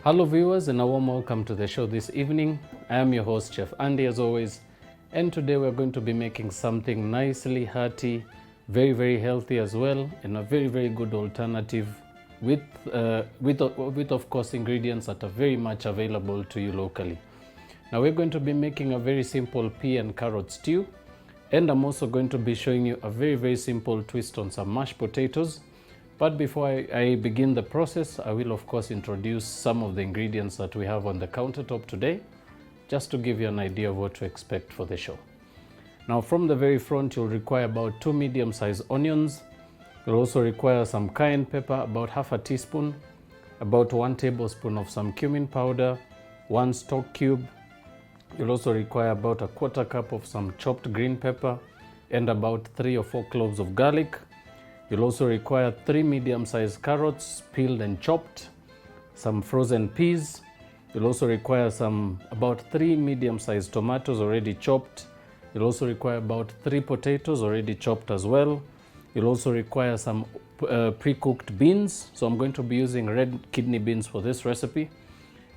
Hello viewers, and a warm welcome to the show this evening. I am your host Chef Andy as always, and today we're going to be making something nicely hearty, very healthy as well, and a very good alternative with of course ingredients that are very much available to you locally. Now we're going to be making a very simple pea and carrot stew, and I'm also going to be showing you a very simple twist on some mashed potatoes. But before I begin the process, I will of course introduce some of the ingredients that we have on the countertop today, just to give you an idea of what to expect for the show. Now from the very front, you'll require about 2 medium-sized onions. You'll also require some cayenne pepper, about half a teaspoon, about 1 tablespoon of some cumin powder, 1 stock cube. You'll also require about a 1/4 cup of some chopped green pepper and about 3 or 4 cloves of garlic. You'll also require 3 medium-sized carrots, peeled and chopped, some frozen peas. You'll also require about 3 medium-sized tomatoes already chopped. You'll also require about 3 potatoes already chopped as well. You'll also require some pre-cooked beans. So I'm going to be using red kidney beans for this recipe.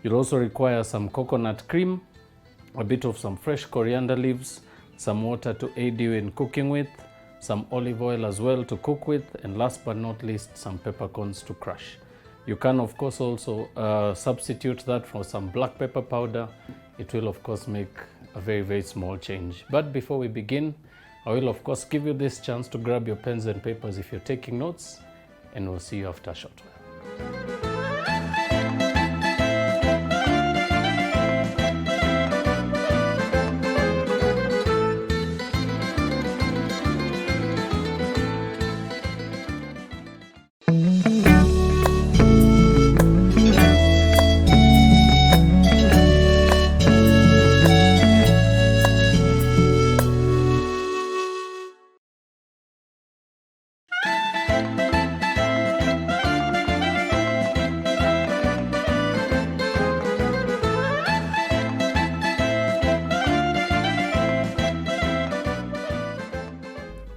You'll also require some coconut cream, a bit of some fresh coriander leaves, some water to aid you in cooking with, some olive oil as well to cook with, and last but not least, some peppercorns to crush. You can of course also substitute that for some black pepper powder. It will of course make a very small change. But before we begin, I will of course give you this chance to grab your pens and papers if you're taking notes, and we'll see you after a short while.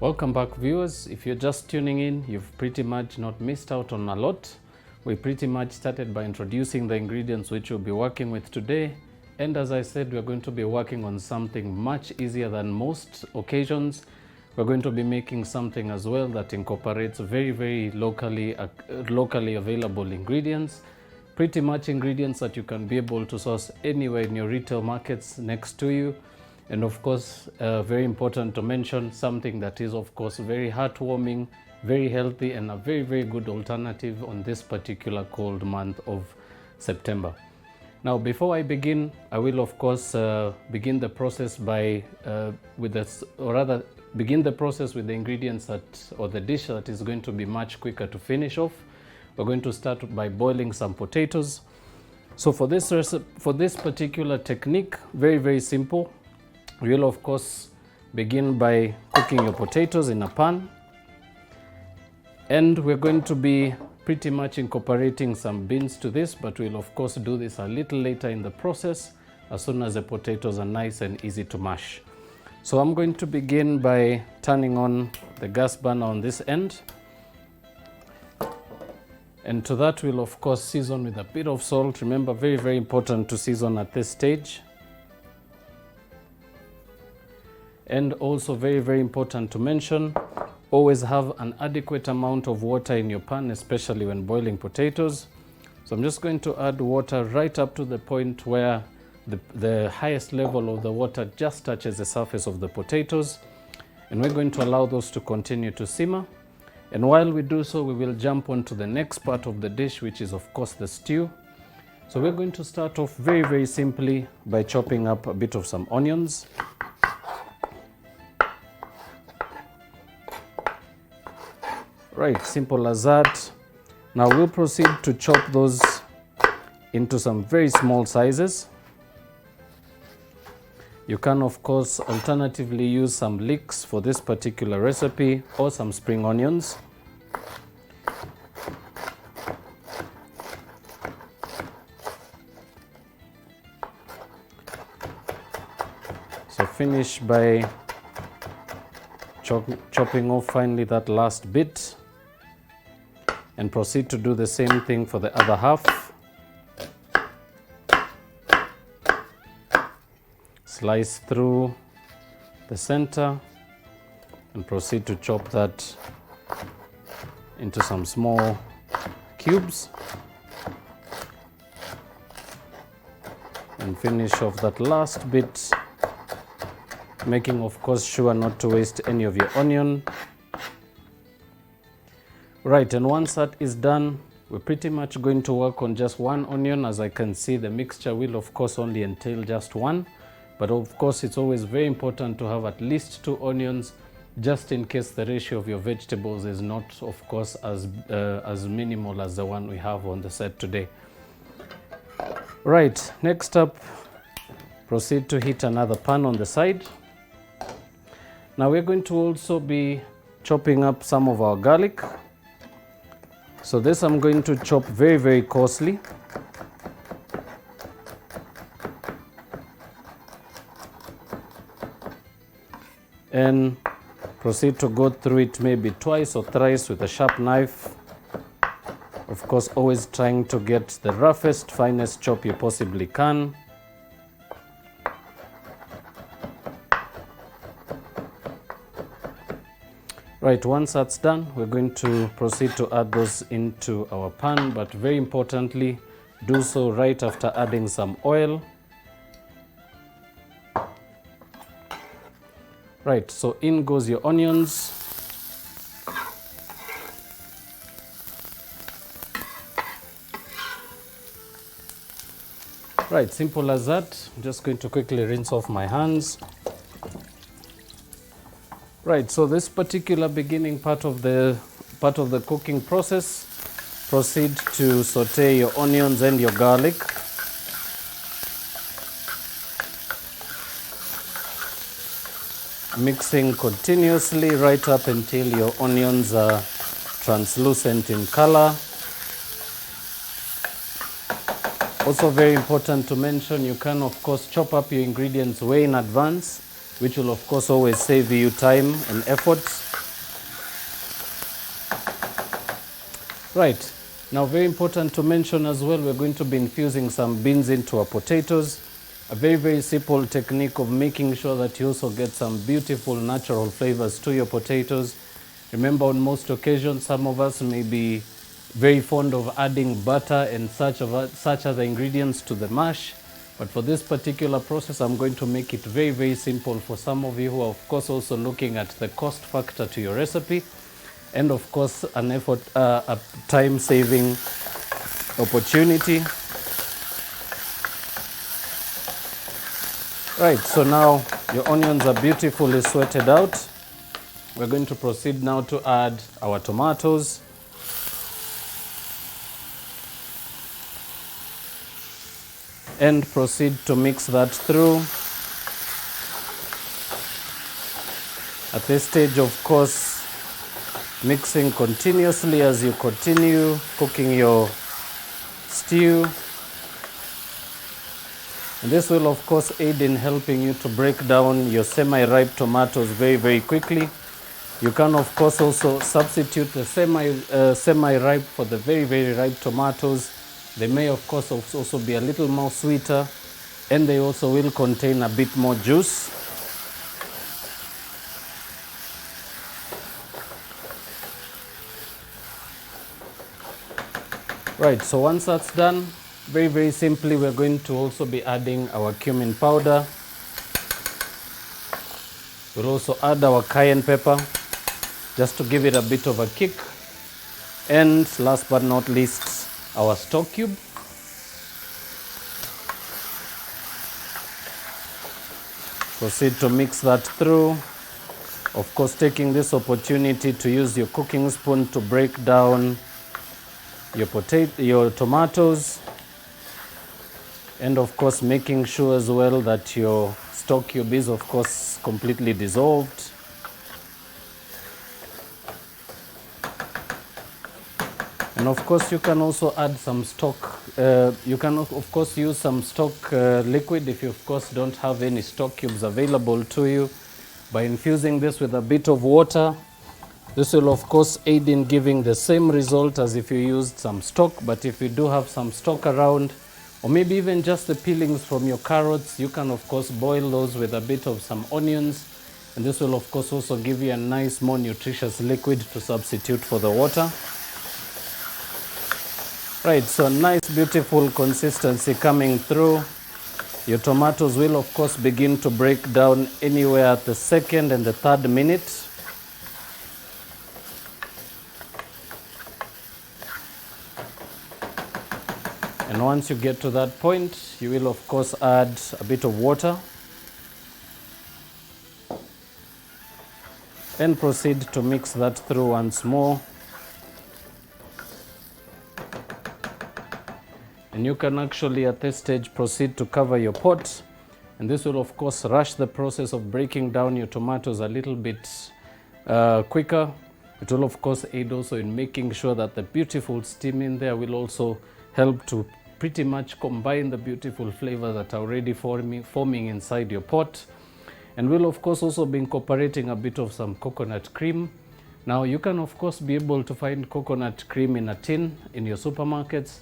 Welcome back viewers. If you're just tuning in, you've pretty much not missed out on a lot. We pretty much started by introducing the ingredients which we'll be working with today. And as I said, we're going to be working on something much easier than most occasions. We're going to be making something as well that incorporates very locally available ingredients. Pretty much ingredients that you can be able to source anywhere in your retail markets next to you. And of course, very important to mention, something that is of course very heartwarming, very healthy, and a very good alternative on this particular cold month of September. Now before I begin, I will of course begin the process with the ingredients or the dish that is going to be much quicker to finish off. We're going to start by boiling some potatoes. So for this particular technique, very simple. You will of course begin by cooking your potatoes in a pan, and we're going to be pretty much incorporating some beans to this, but we'll of course do this a little later in the process, as soon as the potatoes are nice and easy to mash. So I'm going to begin by turning on the gas burner on this end, and to that we'll of course season with a bit of salt. Remember, very important to season at this stage. And also very important to mention, always have an adequate amount of water in your pan, especially when boiling potatoes. So I'm just going to add water right up to the point where the highest level of the water just touches the surface of the potatoes. And we're going to allow those to continue to simmer. And while we do so, we will jump on to the next part of the dish, which is of course the stew. So we're going to start off very simply by chopping up a bit of some onions. Right, simple as that. Now we'll proceed to chop those into some very small sizes. You can of course alternatively use some leeks for this particular recipe, or some spring onions. So finish by chopping off finally that last bit. and proceed to do the same thing for the other half. slice through the center and proceed to chop that into some small cubes and finish off that last bit, making of course sure not to waste any of your onion. Right, and once that is done, we're pretty much going to work on just one onion. As I can see, the mixture will of course only entail just one, but of course it's always very important to have at least 2 onions, just in case the ratio of your vegetables is not of course as minimal as the one we have on the set today. Right, next up, proceed to heat another pan on the side. Now we're going to also be chopping up some of our garlic. So this I'm going to chop very, very coarsely. And proceed to go through it maybe twice or thrice with a sharp knife. Of course, always trying to get the roughest, finest chop you possibly can. Right, once that's done, we're going to proceed to add those into our pan, but very importantly, do so right after adding some oil. Right, so in goes your onions. Right, simple as that. I'm just going to quickly rinse off my hands. Right, so this particular beginning part of the cooking process, proceed to saute your onions and your garlic. Mixing continuously right up until your onions are translucent in color. Also very important to mention, you can of course chop up your ingredients way in advance, which will of course always save you time and effort. Right, now very important to mention as well, we're going to be infusing some beans into our potatoes. A very, very simple technique of making sure that you also get some beautiful natural flavors to your potatoes. Remember, on most occasions, some of us may be very fond of adding butter and such other ingredients to the mash. But for this particular process, I'm going to make it very, very simple for some of you who are of course also looking at the cost factor to your recipe, and of course an effort, a time-saving opportunity. Right, so now your onions are beautifully sweated out. We're going to proceed now to add our tomatoes. And proceed to mix that through. At this stage, of course, mixing continuously as you continue cooking your stew. And this will of course aid in helping you to break down your semi-ripe tomatoes very, very quickly. You can of course also substitute the semi-ripe for the very, very ripe tomatoes. They may of course also be a little more sweeter, and they also will contain a bit more juice. Right, so once that's done, very, very simply, we're going to also be adding our cumin powder. We'll also add our cayenne pepper, just to give it a bit of a kick. And last but not least, our stock cube. Proceed to mix that through. Of course, taking this opportunity to use your cooking spoon to break down your tomatoes. And of course, making sure as well that your stock cube is of course completely dissolved. And of course, you can also add some stock. You can of course use some stock liquid if you of course don't have any stock cubes available to you. By infusing this with a bit of water, this will of course aid in giving the same result as if you used some stock. But if you do have some stock around, or maybe even just the peelings from your carrots. You can of course boil those with a bit of some onions, and this will of course also give you a nice, more nutritious liquid to substitute for the water. Right, so nice beautiful consistency coming through. Your tomatoes will of course begin to break down anywhere at the 2nd and the 3rd minute. And once you get to that point, you will of course add a bit of water and proceed to mix that through once more. And you can actually at this stage proceed to cover your pot, and this will of course rush the process of breaking down your tomatoes a little bit quicker. It will of course aid also in making sure that the beautiful steam in there will also help to pretty much combine the beautiful flavors that are already forming inside your pot. And we'll of course also be incorporating a bit of some coconut cream. Now you can of course be able to find coconut cream in a tin in your supermarkets,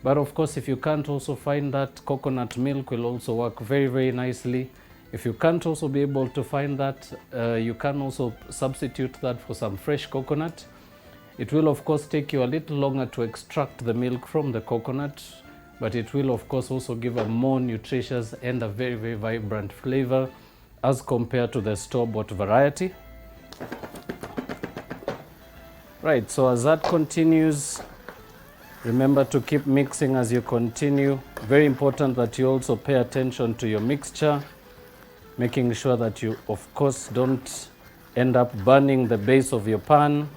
but of course if you can't also find that, coconut milk will also work very, very nicely. If you can't also be able to find that, you can also substitute that for some fresh coconut. It will of course take you a little longer to extract the milk from the coconut, but it will of course also give a more nutritious and a very, very vibrant flavor as compared to the store-bought variety. Right, so as that continues, remember to keep mixing as you continue. Very important that you also pay attention to your mixture, making sure that you of course don't end up burning the base of your pan.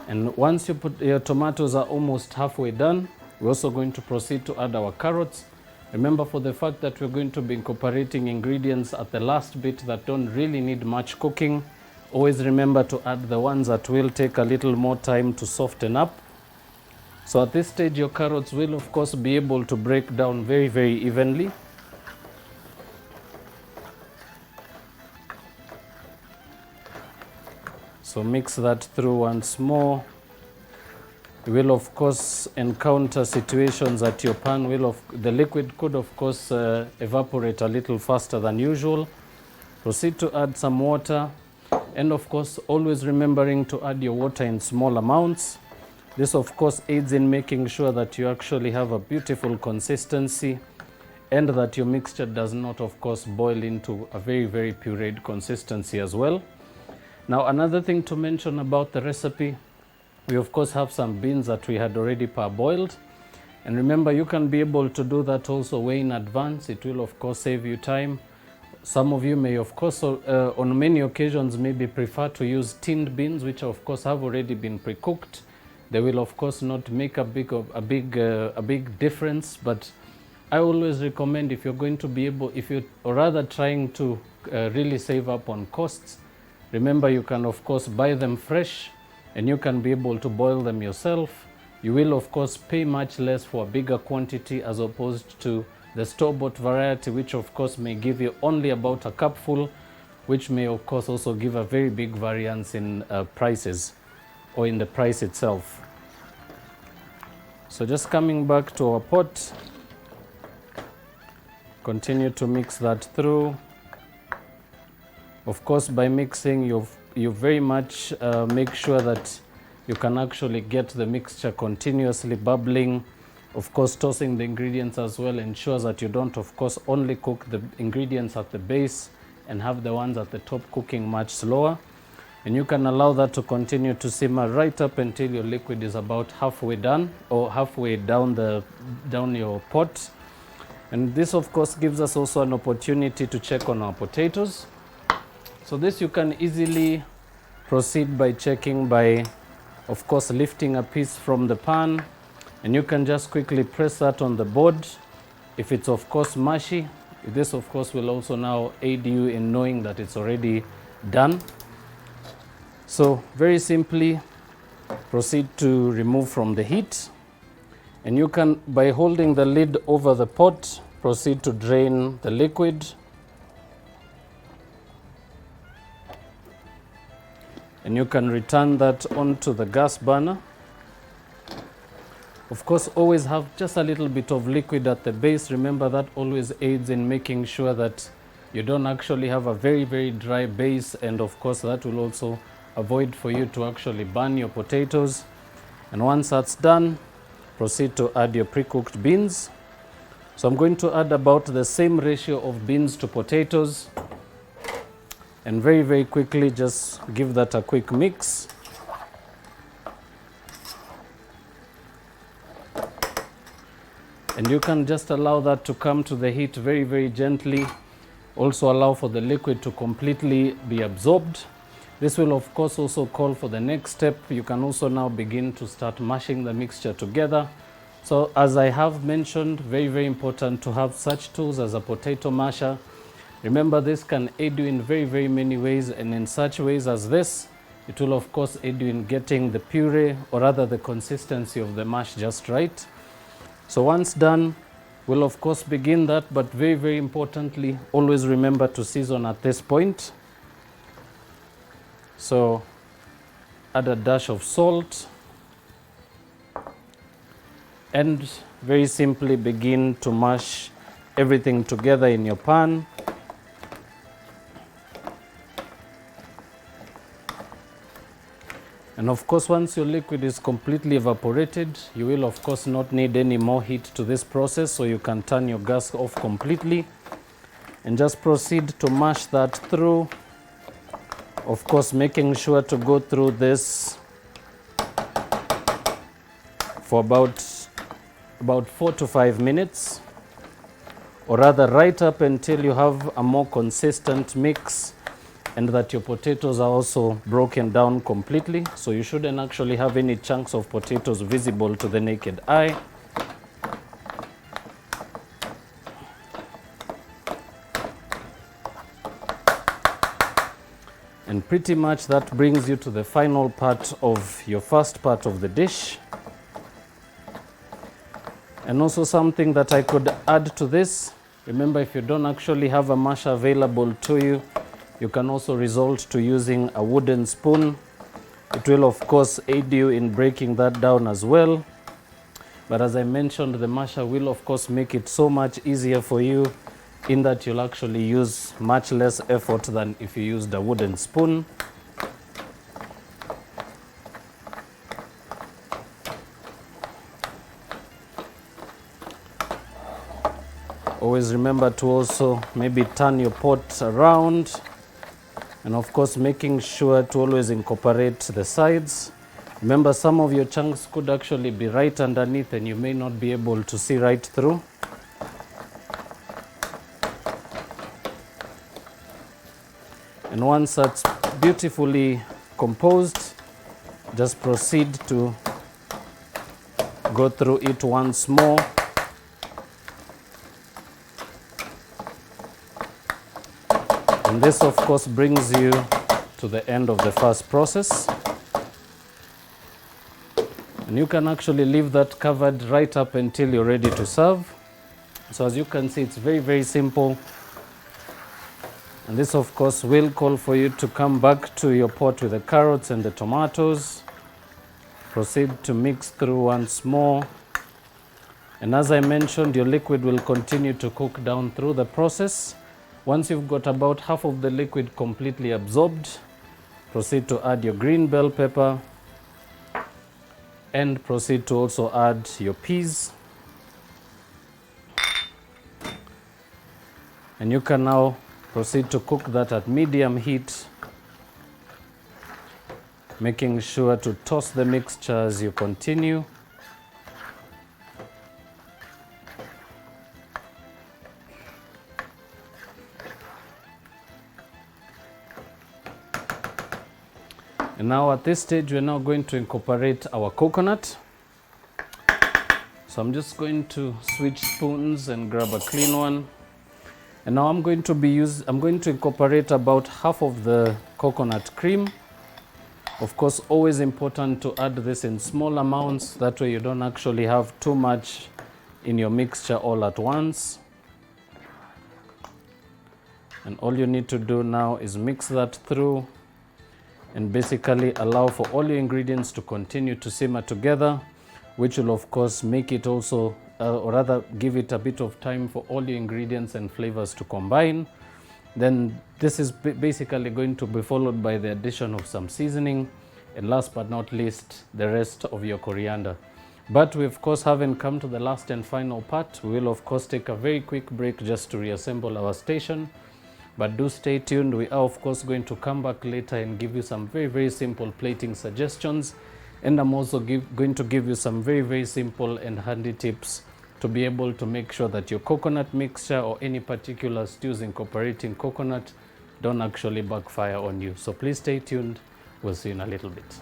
And once you put your tomatoes are almost halfway done, we're also going to proceed to add our carrots. Remember, for the fact that we're going to be incorporating ingredients at the last bit that don't really need much cooking, always remember to add the ones that will take a little more time to soften up. So at this stage, your carrots will of course be able to break down very, very evenly. So mix that through once more. You will of course encounter situations that your pan will the liquid could of course evaporate a little faster than usual. Proceed to add some water, and of course always remembering to add your water in small amounts. This of course aids in making sure that you actually have a beautiful consistency and that your mixture does not of course boil into a very, very pureed consistency as well. Now another thing to mention about the recipe, we of course have some beans that we had already parboiled, and remember you can be able to do that also way in advance. It will of course save you time. Some of you may of course on many occasions maybe prefer to use tinned beans, which of course have already been pre-cooked. They will of course not make a big difference, but I always recommend, if you're going to be able, if you're rather trying to really save up on costs, remember you can of course buy them fresh and you can be able to boil them yourself. You will of course pay much less for a bigger quantity as opposed to the store-bought variety, which of course may give you only about a cupful, which may of course also give a very big variance in prices or in the price itself. So just coming back to our pot, continue to mix that through. Of course, by mixing, you very much make sure that you can actually get the mixture continuously bubbling. Of course, tossing the ingredients as well ensures that you don't of course only cook the ingredients at the base and have the ones at the top cooking much slower. And you can allow that to continue to simmer right up until your liquid is about halfway done or halfway down your pot. And this of course gives us also an opportunity to check on our potatoes. So this you can easily proceed by checking by of course lifting a piece from the pan, and you can just quickly press that on the board. If it's of course mushy, this of course will also now aid you in knowing that it's already done. So very simply proceed to remove from the heat, and you can, by holding the lid over the pot, proceed to drain the liquid. and you can return that onto the gas burner. Of course, always have just a little bit of liquid at the base. Remember, that always aids in making sure that you don't actually have a very, very dry base, and of course that will also avoid for you to actually burn your potatoes. And once that's done, proceed to add your pre-cooked beans. So I'm going to add about the same ratio of beans to potatoes, and very, very quickly just give that a quick mix. And you can just allow that to come to the heat very, very gently. Also allow for the liquid to completely be absorbed. This will of course also call for the next step. You can also now begin to start mashing the mixture together. So as I have mentioned, very, very important to have such tools as a potato masher. Remember, this can aid you in very, very many ways, and in such ways as this, it will of course aid you in getting the puree, or rather the consistency of the mash just right. So once done, we'll of course begin that, but very, very importantly, always remember to season at this point. So add a dash of salt, and very simply begin to mash everything together in your pan. And of course, once your liquid is completely evaporated, you will of course not need any more heat to this process, so you can turn your gas off completely and just proceed to mash that through. Of course, making sure to go through this for about 4 to 5 minutes, or rather right up until you have a more consistent mix and that your potatoes are also broken down completely. So you shouldn't actually have any chunks of potatoes visible to the naked eye. And pretty much that brings you to the final part of your first part of the dish. And also something that I could add to this, remember, if you don't actually have a masher available to you, you can also resort to using a wooden spoon. It will of course aid you in breaking that down as well. But as I mentioned, the masher will of course make it so much easier for you, in that you'll actually use much less effort than if you used a wooden spoon. Always remember to also maybe turn your pot around, and of course making sure to always incorporate the sides. Remember, some of your chunks could actually be right underneath and you may not be able to see right through. And once that's beautifully composed, just proceed to go through it once more. And this of course brings you to the end of the first process. And you can actually leave that covered right up until you're ready to serve. So as you can see, it's very, very simple. And this of course will call for you to come back to your pot with the carrots and the tomatoes. Proceed to mix through once more. And as I mentioned, your liquid will continue to cook down through the process. Once you've got about half of the liquid completely absorbed, proceed to add your green bell pepper and proceed to also add your peas. And you can now proceed to cook that at medium heat, making sure to toss the mixture as you continue. And now at this stage, we're now going to incorporate our coconut. So I'm just going to switch spoons and grab a clean one. And now I'm going to incorporate about half of the coconut cream. Of course, always important to add this in small amounts. That way you don't actually have too much in your mixture all at once. And all you need to do now is mix that through. and basically allow for all your ingredients to continue to simmer together, which will of course make it also, or rather give it a bit of time for all your ingredients and flavors to combine. Then this is basically going to be followed by the addition of some seasoning, and last but not least, the rest of your coriander. But we of course haven't come to the last and final part. We will of course take a very quick break just to reassemble our station. But do stay tuned. We are of course going to come back later and give you some very simple plating suggestions. And I'm also going to give you some very simple and handy tips to be able to make sure that your coconut mixture or any particular stews incorporating coconut don't actually backfire on you. So please stay tuned. We'll see you in a little bit.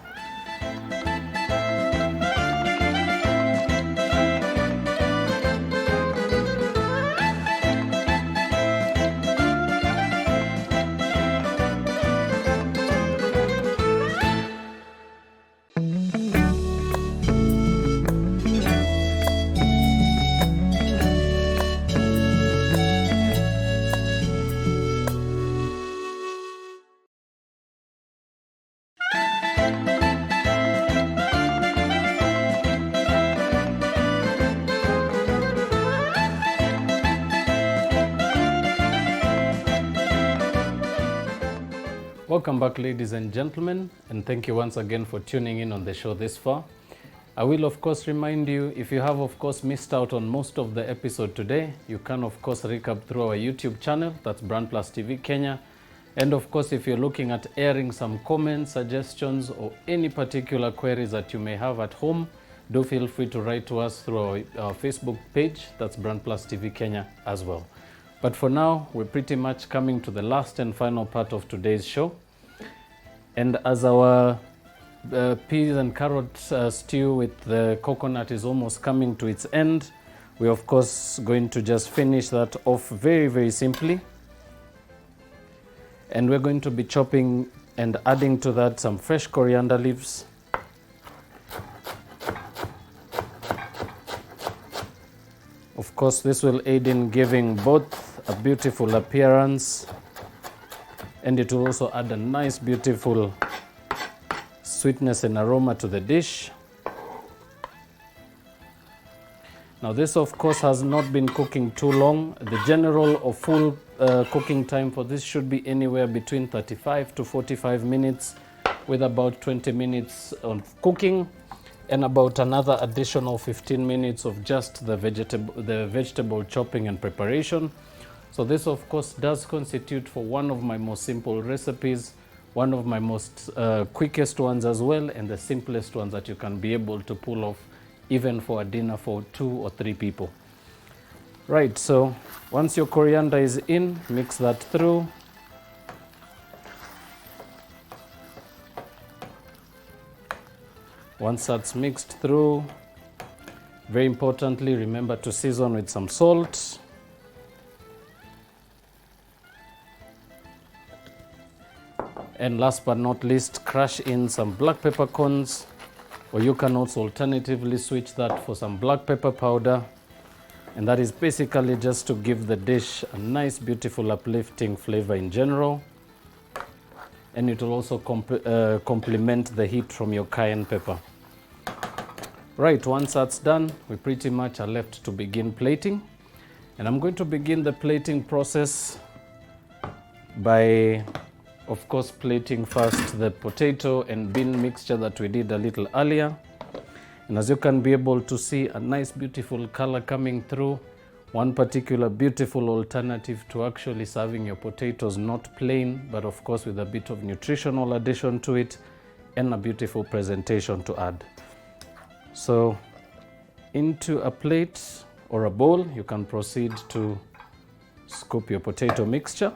Welcome back, ladies and gentlemen, and thank you once again for tuning in on the show this far. I will of course remind you, if you have of course missed out on most of the episode today, you can of course recap through our YouTube channel, that's BrandPlus TV Kenya. And of course, if you're looking at airing some comments, suggestions, or any particular queries that you may have at home, do feel free to write to us through our Facebook page, that's BrandPlus TV Kenya as well. But for now, we're pretty much coming to the last and final part of today's show. And as our peas and carrot stew with the coconut is almost coming to its end, we're of course going to just finish that off very simply. And we're going to be chopping and adding to that some fresh coriander leaves. Of course, this will aid in giving both a beautiful appearance, and it will also add a nice beautiful sweetness and aroma to the dish. Now this of course has not been cooking too long. The general or full cooking time for this should be anywhere between 35 to 45 minutes, with about 20 minutes of cooking and about another additional 15 minutes of just the vegetable chopping and preparation. So this of course does constitute for one of my most simple recipes, one of my most quickest ones as well, and the simplest ones that you can be able to pull off even for a dinner for 2 or 3 people. Right, so once your coriander is in, mix that through. Once that's mixed through, very importantly, remember to season with some salt. And last but not least, crush in some black peppercorns, or you can also alternatively switch that for some black pepper powder. And that is basically just to give the dish a nice, beautiful, uplifting flavor in general. And it will also complement the heat from your cayenne pepper. Right, once that's done, we pretty much are left to begin plating. And I'm going to begin the plating process by, of course, plating first the potato and bean mixture that we did a little earlier. And as you can be able to see, a nice beautiful color coming through. One particular beautiful alternative to actually serving your potatoes not plain, but of course with a bit of nutritional addition to it and a beautiful presentation to add. So into a plate or a bowl, you can proceed to scoop your potato mixture.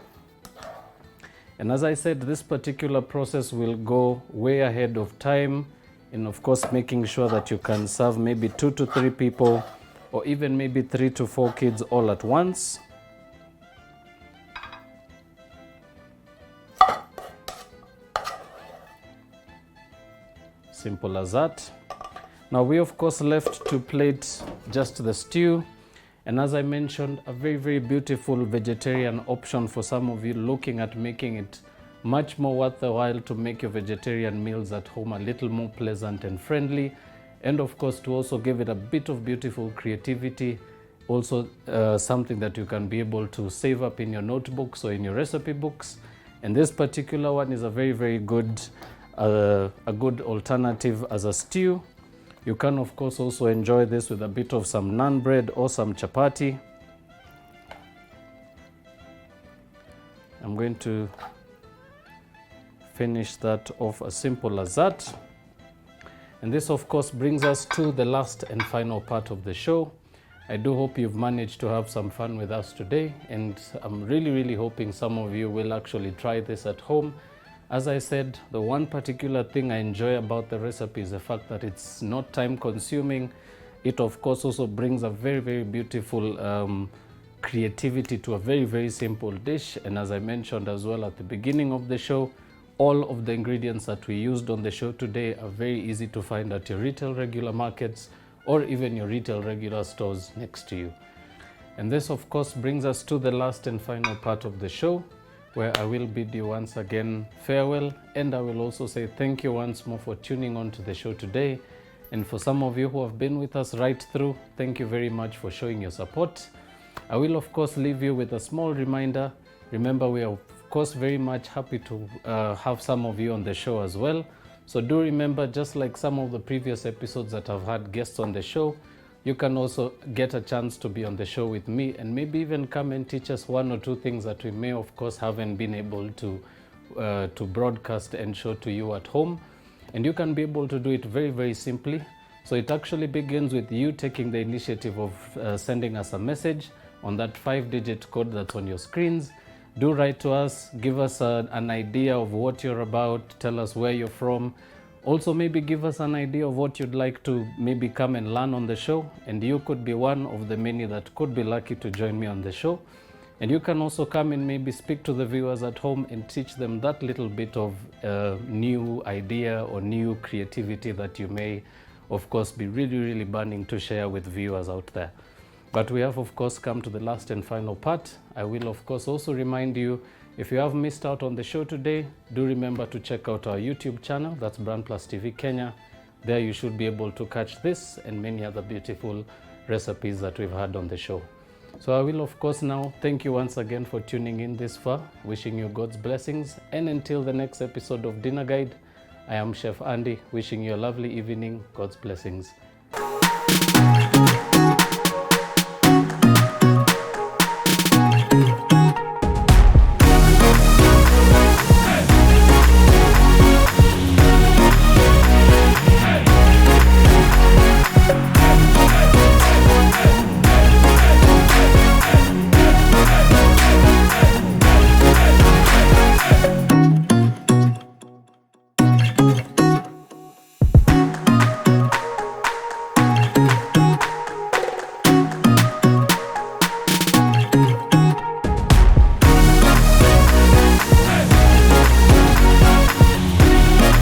And as I said, this particular process will go way ahead of time, and of course making sure that you can serve maybe 2 to 3 people, or even maybe 3 to 4 kids all at once. Simple as that. Now we of course left to plate just the stew, and as I mentioned, a very beautiful vegetarian option for some of you looking at making it much more worth the while to make your vegetarian meals at home a little more pleasant and friendly, and of course to also give it a bit of beautiful creativity. Also something that you can be able to save up in your notebooks or in your recipe books. And this particular one is a very good a good alternative as a stew. You can of course also enjoy this with a bit of some naan bread or some chapati. I'm going to finish that off as simple as that. And this of course brings us to the last and final part of the show. I do hope you've managed to have some fun with us today, and I'm really hoping some of you will actually try this at home. As I said, the one particular thing I enjoy about the recipe is the fact that it's not time consuming. It of course also brings a very beautiful creativity to a very simple dish. And as I mentioned as well at the beginning of the show, all of the ingredients that we used on the show today are very easy to find at your retail regular markets or even your retail regular stores next to you. And this of course brings us to the last and final part of the show, where I will bid you once again farewell, and I will also say thank you once more for tuning on to the show today. And for some of you who have been with us right through, thank you very much for showing your support. I will of course leave you with a small reminder. Remember, we are of course very much happy to have some of you on the show as well. So do remember, just like some of the previous episodes that I've had guests on the show, you can also get a chance to be on the show with me and maybe even come and teach us one or two things that we may of course haven't been able to broadcast and show to you at home. And you can be able to do it very simply. So it actually begins with you taking the initiative of sending us a message on that 5-digit code that's on your screens. Do write to us, give us an idea of what you're about, tell us where you're from. Also maybe give us an idea of what you'd like to maybe come and learn on the show, and you could be one of the many that could be lucky to join me on the show. And you can also come and maybe speak to the viewers at home and teach them that little bit of new idea or new creativity that you may of course be really burning to share with viewers out there. But we have of course come to the last and final part. I will of course also remind you, if you have missed out on the show today, do remember to check out our YouTube channel, that's BrandPlus TV Kenya. There you should be able to catch this and many other beautiful recipes that we've had on the show. So I will of course now thank you once again for tuning in this far, wishing you God's blessings, and until the next episode of Dinner Guide, I am Chef Andy, wishing you a lovely evening. God's blessings.